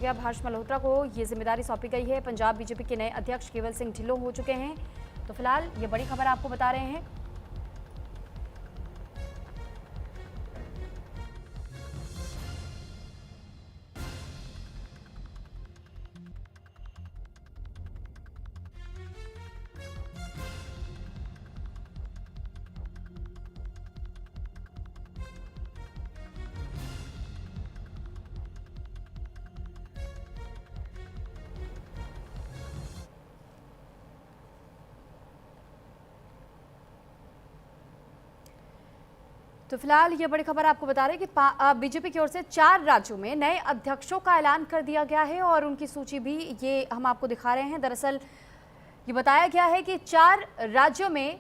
अब हर्ष मल्होत्रा को ये जिम्मेदारी सौंपी गई है। पंजाब बीजेपी के नए अध्यक्ष केवल सिंह ढिल्लों हो चुके हैं। तो फिलहाल ये बड़ी खबर आपको बता रहे हैं। तो फिलहाल ये बड़ी खबर आपको बता रहे हैं कि बीजेपी की ओर से 4 राज्यों में नए अध्यक्षों का ऐलान कर दिया गया है और उनकी सूची भी ये हम आपको दिखा रहे हैं। दरअसल ये बताया गया है कि 4 राज्यों में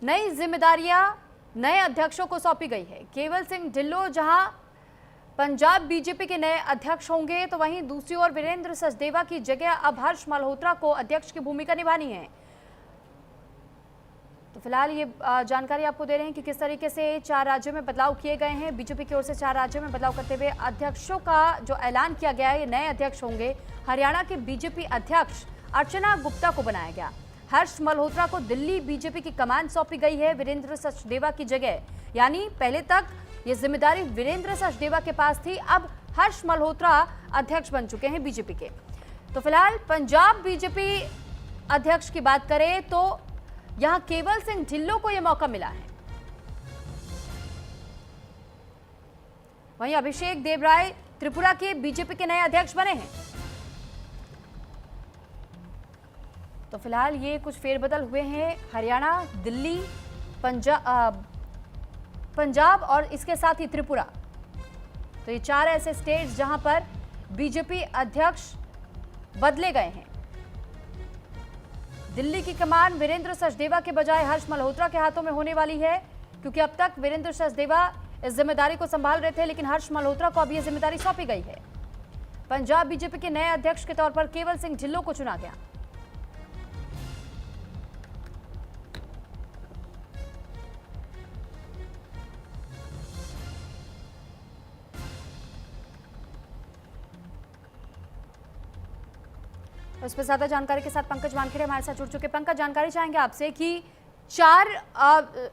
नई जिम्मेदारियां नए अध्यक्षों को सौंपी गई है। केवल सिंह ढिल्लों जहां पंजाब बीजेपी के नए अध्यक्ष होंगे, तो वहीं दूसरी ओर वीरेंद्र सचदेवा की जगह अब हर्ष मल्होत्रा को अध्यक्ष की भूमिका निभानी है। तो फिलहाल ये जानकारी आपको दे रहे हैं कि किस तरीके से 4 राज्यों में बदलाव किए गए हैं। बीजेपी की ओर से 4 राज्यों में बदलाव करते हुए अध्यक्षों का जो ऐलान किया गया है, ये नए अध्यक्ष होंगे। हरियाणा के बीजेपी अध्यक्ष अर्चना गुप्ता को बनाया गया। हर्ष मल्होत्रा को दिल्ली बीजेपी की कमान सौंपी गई है वीरेंद्र सचदेवा की जगह। यानी पहले तक ये जिम्मेदारी वीरेंद्र सचदेवा के पास थी, अब हर्ष मल्होत्रा अध्यक्ष बन चुके हैं बीजेपी के। तो फिलहाल पंजाब बीजेपी अध्यक्ष की बात करें तो यहां केवल सिंह ढिल्लों को यह मौका मिला है। वहीं अभिषेक देवराय त्रिपुरा के बीजेपी के नए अध्यक्ष बने हैं। तो फिलहाल ये कुछ फेरबदल हुए हैं। हरियाणा, दिल्ली, पंजाब और इसके साथ ही त्रिपुरा। तो ये 4 ऐसे स्टेट्स जहां पर बीजेपी अध्यक्ष बदले गए हैं। दिल्ली की कमान वीरेंद्र सचदेवा के बजाय हर्ष मल्होत्रा के हाथों में होने वाली है, क्योंकि अब तक वीरेंद्र सचदेवा इस जिम्मेदारी को संभाल रहे थे, लेकिन हर्ष मल्होत्रा को अब यह जिम्मेदारी सौंपी गई है। पंजाब बीजेपी के नए अध्यक्ष के तौर पर केवल सिंह ढिल्लों को चुना गया। इस पर ज्यादा जानकारी के साथ पंकज वानखेड़े हमारे साथ जुड़ चुके। पंकज, जानकारी चाहेंगे आपसे कि 4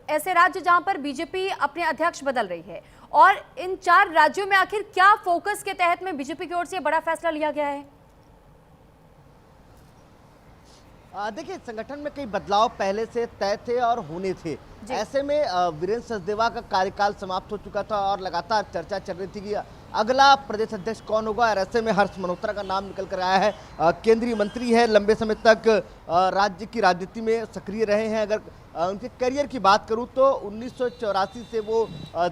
ऐसे राज्य जहां पर बीजेपी अपने अध्यक्ष बदल रही है, और इन 4 राज्यों में आखिर क्या फोकस के तहत में बीजेपी की ओर से बड़ा फैसला लिया गया है? देखिए, संगठन में कई बदलाव पहले से तय थे और होने थे। ऐसे में वीरेंद्र सचदेवा का कार्यकाल समाप्त हो चुका था और लगातार चर्चा चल रही थी कि अगला प्रदेश अध्यक्ष कौन होगा, और ऐसे में हर्ष मल्होत्रा का नाम निकल कर आया है। केंद्रीय मंत्री है, लंबे समय तक राज्य की राजनीति में सक्रिय रहे हैं। अगर उनके करियर की बात करूं तो 1984 से वो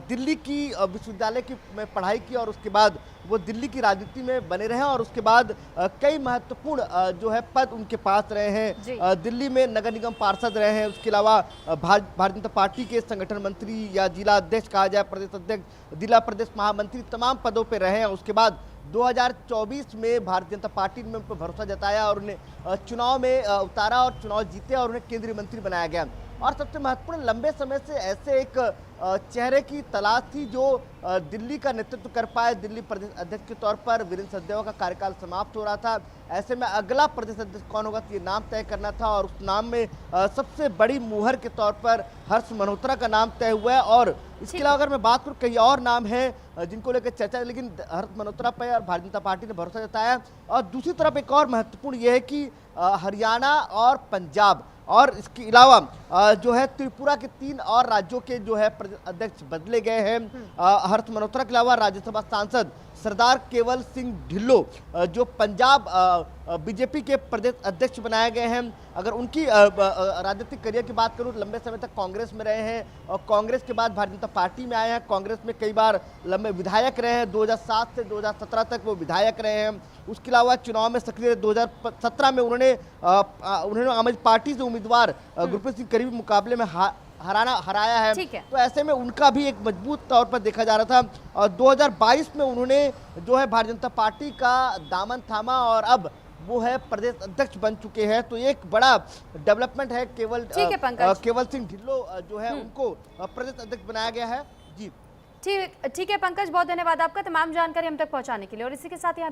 दिल्ली की विश्वविद्यालय की में पढ़ाई की और उसके बाद वो दिल्ली की राजनीति में बने रहे, और उसके बाद कई महत्वपूर्ण जो है पद उनके पास रहे हैं। दिल्ली में नगर निगम पार्षद रहे हैं, उसके अलावा भारतीय जनता पार्टी के संगठन मंत्री या जिला अध्यक्ष कहा जाए, प्रदेश अध्यक्ष, जिला प्रदेश महामंत्री, तमाम पदों पर रहे हैं। उसके बाद 2024 में भारतीय जनता पार्टी ने उन पर भरोसा जताया और उन्हें चुनाव में उतारा और चुनाव जीते और उन्हें केंद्रीय मंत्री बनाया गया। और सबसे महत्वपूर्ण, लंबे समय से ऐसे एक चेहरे की तलाश थी जो दिल्ली का नेतृत्व कर पाए। दिल्ली प्रदेश अध्यक्ष के तौर पर वीरेंद्र सचदेवा का कार्यकाल समाप्त हो रहा था। ऐसे में अगला प्रदेश अध्यक्ष कौन होगा, ये नाम तय करना था, और उस नाम में सबसे बड़ी मुहर के तौर पर हर्ष मल्होत्रा का नाम तय हुआ है। और इसके अलावा अगर मैं बात करूँ, कई और नाम हैं जिनको लेकर चर्चा है, लेकिन हर्ष मल्होत्रा पर और भारतीय जनता पार्टी ने भरोसा जताया। और दूसरी तरफ एक और महत्वपूर्ण ये है कि हरियाणा और पंजाब और इसके अलावा जो है त्रिपुरा के 3 और राज्यों के जो है अध्यक्ष बदले गए हैं। हर्ष मल्होत्रा के अलावा राज्यसभा सांसद सरदार केवल सिंह ढिल्लों जो पंजाब बीजेपी के प्रदेश अध्यक्ष बनाए गए हैं। अगर उनकी राजनीतिक करियर की बात करूं, लंबे समय तक कांग्रेस में रहे हैं और कांग्रेस के बाद भारतीय जनता पार्टी में आए हैं। कांग्रेस में कई बार लंबे विधायक रहे हैं, 2007 से 2017 तक वो विधायक रहे हैं। उसके अलावा चुनाव में सक्रिय 2017 में उन्होंने आम आदमी पार्टी से उम्मीदवार गुरप्रीत सिंह करीबी मुकाबले में हराया है। तो ऐसे में उनका भी एक मजबूत तौर पर देखा जा रहा था। और 2022 में उन्होंने जो है भारतीय जनता पार्टी का दामन थामा और अब वो है प्रदेश अध्यक्ष बन चुके हैं। तो एक बड़ा डेवलपमेंट है। केवल सिंह ढिल्लों जो है उनको प्रदेश अध्यक्ष बनाया गया है। जी ठीक ठीक है पंकज, बहुत धन्यवाद आपका तमाम जानकारी हम तक पहुंचाने के लिए और इसी के साथ यहाँ